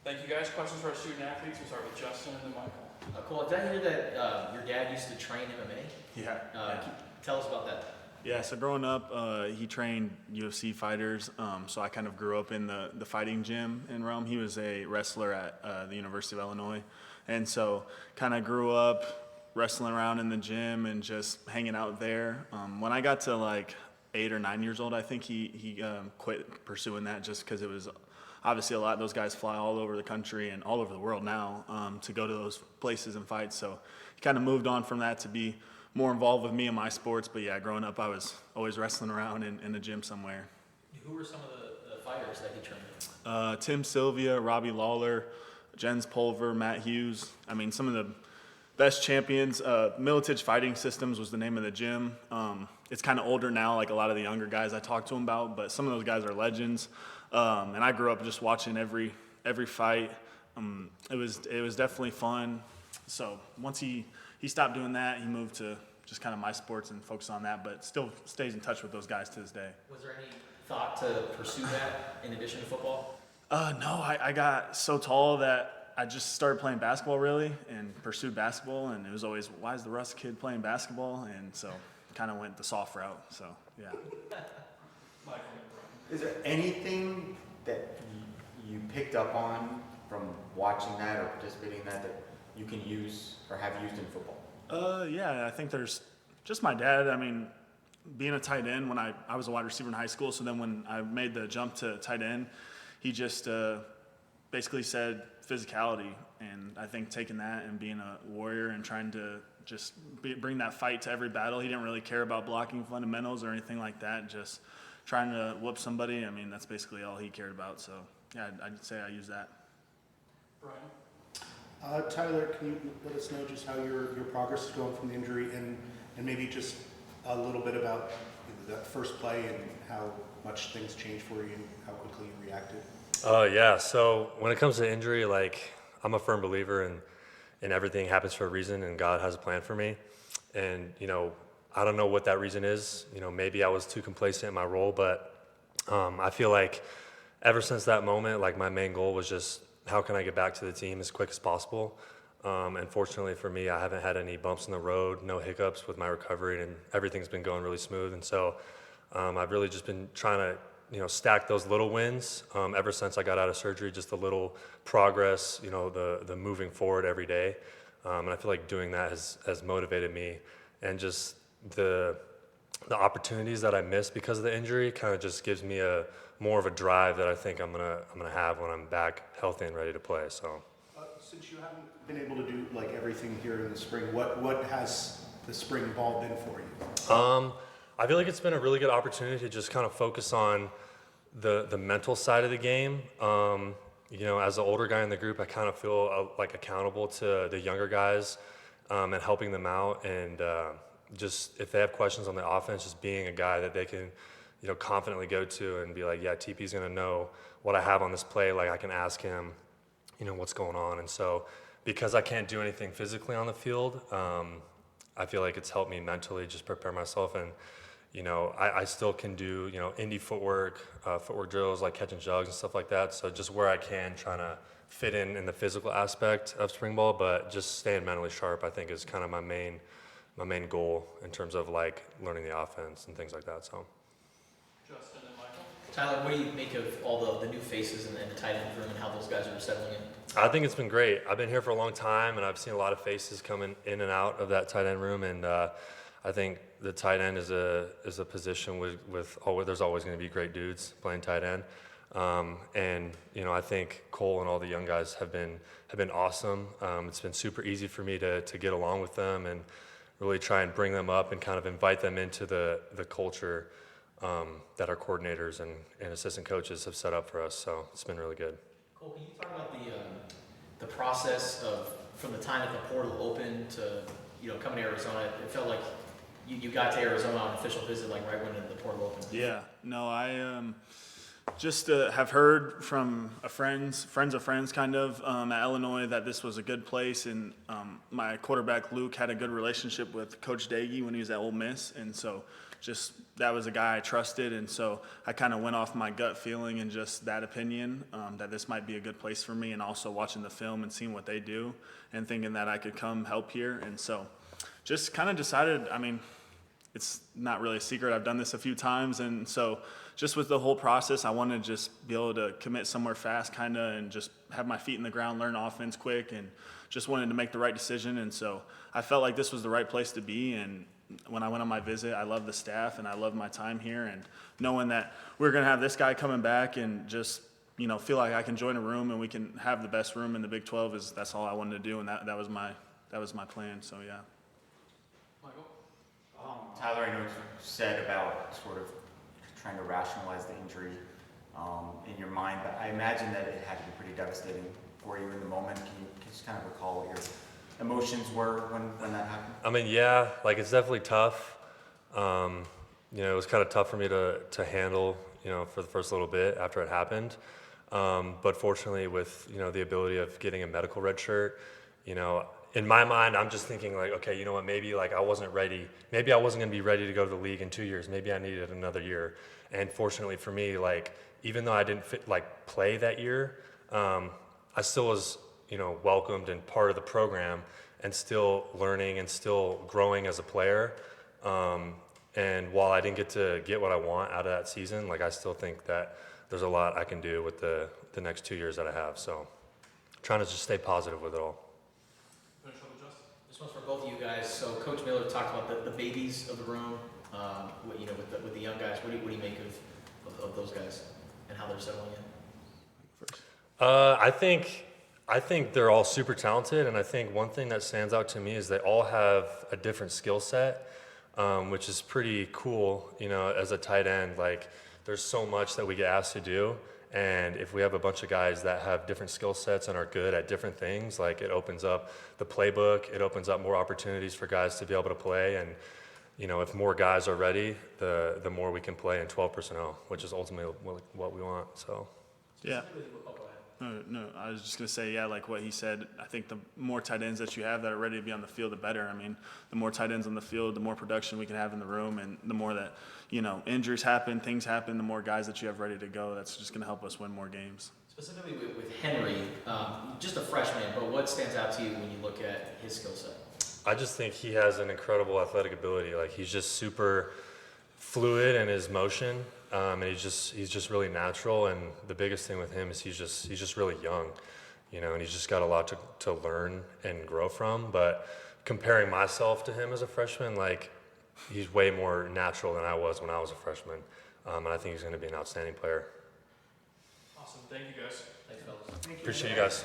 Thank you guys. Questions for our student athletes? We'll start with Justin and then Michael. Cool. Did I hear that your dad used to train MMA? Yeah. Tell us about that. Yeah, so growing up, he trained UFC fighters, so I kind of grew up in the fighting gym in Rome. He was a wrestler at the University of Illinois, and so kind of grew up wrestling around in the gym and just hanging out there. When I got to like 8 or 9 years old, I think he quit pursuing that just because it was obviously a lot. Those guys fly all over the country and all over the world now to go to those places and fight, so he kind of moved on from that to be more involved with me and my sports. But yeah, growing up, I was always wrestling around in the gym somewhere. Who were some of the fighters that he trained? Tim Sylvia, Robbie Lawler, Jens Pulver, Matt Hughes. I mean, some of the best champions. Militich Fighting Systems was the name of the gym. It's kind of older now, like a lot of the younger guys I talk to him about, but some of those guys are legends. And I grew up just watching every fight. It was definitely fun. So once he stopped doing that, he moved to just kind of my sports and focus on that, but still stays in touch with those guys to this day. Was there any thought to pursue that in addition to football? No, I got so tall that I just started playing basketball really and pursued basketball, and it was always, why is the Rusk kid playing basketball? And so kind of went the soft route, so yeah. Is there anything that you picked up on from watching that or participating in that you can use or have used in football? Yeah, I think there's just my dad. I mean, being a tight end when I was a wide receiver in high school, so then when I made the jump to tight end, he just basically said physicality, and I think taking that and being a warrior and trying to just bring that fight to every battle. He didn't really care about blocking fundamentals or anything like that, just trying to whoop somebody. I mean, that's basically all he cared about. So yeah, I'd say I use that. Brian? Tyler, can you let us know just how your progress is going from the injury and maybe just a little bit about that first play and how much things changed for you and how quickly you reacted? Yeah, so when it comes to injury, like I'm a firm believer in everything happens for a reason and God has a plan for me. And, I don't know what that reason is. Maybe I was too complacent in my role, but I feel like ever since that moment, like my main goal was just how can I get back to the team as quick as possible? And fortunately for me, I haven't had any bumps in the road, no hiccups with my recovery, and everything's been going really smooth. And so I've really just been trying to, stack those little wins ever since I got out of surgery, just a little progress, the moving forward every day. And I feel like doing that has motivated me, and just the opportunities that I missed because of the injury kind of just gives me more of a drive that I think I'm gonna have when I'm back healthy and ready to play. So, since you haven't been able to do like everything here in the spring, what has the spring ball been for you? I feel like it's been a really good opportunity to just kind of focus on the mental side of the game. As an older guy in the group, I kind of feel like accountable to the younger guys and helping them out, and just if they have questions on the offense, just being a guy that they can confidently go to and be like, yeah, TP's gonna know what I have on this play. Like I can ask him, what's going on. And so because I can't do anything physically on the field, I feel like it's helped me mentally just prepare myself. And, I still can do, indie footwork drills like catching jugs and stuff like that. So just where I can, trying to fit in the physical aspect of spring ball, but just staying mentally sharp, I think is kind of my main goal in terms of like learning the offense and things like that. So. Justin and Michael? Tyler, what do you make of all the new faces in the tight end room and how those guys are settling in? I think it's been great. I've been here for a long time, and I've seen a lot of faces coming in and out of that tight end room, and I think the tight end is a position there's always going to be great dudes playing tight end. And I think Cole and all the young guys have been awesome. It's been super easy for me to get along with them and really try and bring them up and kind of invite them into the culture that our coordinators and assistant coaches have set up for us. So it's been really good. Cole, can you talk about the process of from the time that the portal opened to coming to Arizona? It felt like you got to Arizona on an official visit, like right when the portal opened. Yeah, no, I just have heard from friends of friends kind of at Illinois that this was a good place, and my quarterback Luke had a good relationship with Coach Daggy when he was at Ole Miss, and so just that was a guy I trusted, and so I kind of went off my gut feeling and just that opinion that this might be a good place for me, and also watching the film and seeing what they do and thinking that I could come help here. And so just kind of decided, I mean, it's not really a secret. I've done this a few times, and so just with the whole process, I wanted to just be able to commit somewhere fast, kind of, and just have my feet in the ground, learn offense quick, and just wanted to make the right decision. And so I felt like this was the right place to be. And when I went on my visit, I love the staff and I love my time here. And knowing that we're going to have this guy coming back and just, you know, feel like I can join a room and we can have the best room in the Big 12 that's all I wanted to do. And that was my plan. So yeah. Michael? Tyler, I know you said about sort of trying to rationalize the injury in your mind, but I imagine that it had to be pretty devastating for you in the moment. Can you just kind of recall what your emotions were when that happened? I mean, yeah, like it's definitely tough. You know, it was kind of tough for me to handle, you know, for the first little bit after it happened. But fortunately with, you know, the ability of getting a medical red shirt, you know, in my mind, I'm just thinking like, okay, you know what, maybe like I wasn't ready. Maybe I wasn't gonna be ready to go to the league in 2 years. Maybe I needed another year. And fortunately for me, like, even though I didn't play that year, I still was, you know, welcomed and part of the program and still learning and still growing as a player. And while I didn't get what I want out of that season, like I still think that there's a lot I can do with the next 2 years that I have. So trying to just stay positive with it all. Finish up with Justin? This one's for both of you guys. So Coach Miller talked about the babies of the room, what, you know, with the young guys. What do you make of those guys and how they're settling in? I think they're all super talented, and I think one thing that stands out to me is they all have a different skill set, which is pretty cool. You know, as a tight end, like there's so much that we get asked to do, and if we have a bunch of guys that have different skill sets and are good at different things, like it opens up the playbook, it opens up more opportunities for guys to be able to play, and you know, if more guys are ready, the more we can play in 12 personnel, which is ultimately what we want. So. Yeah. No, I was just going to say, yeah, like what he said, I think the more tight ends that you have that are ready to be on the field, the better. I mean, the more tight ends on the field, the more production we can have in the room, and the more that, you know, injuries happen, things happen, the more guys that you have ready to go, that's just going to help us win more games. Specifically with Henry, just a freshman, but what stands out to you when you look at his skill set? I just think he has an incredible athletic ability. Like he's just super fluid in his motion, and he's just really natural. And the biggest thing with him is he's just really young, you know, and he's just got a lot to learn and grow from. But comparing myself to him as a freshman, like he's way more natural than I was when I was a freshman, and I think he's going to be an outstanding player. Awesome. Thank you, guys. Thanks, fellas. Appreciate you guys.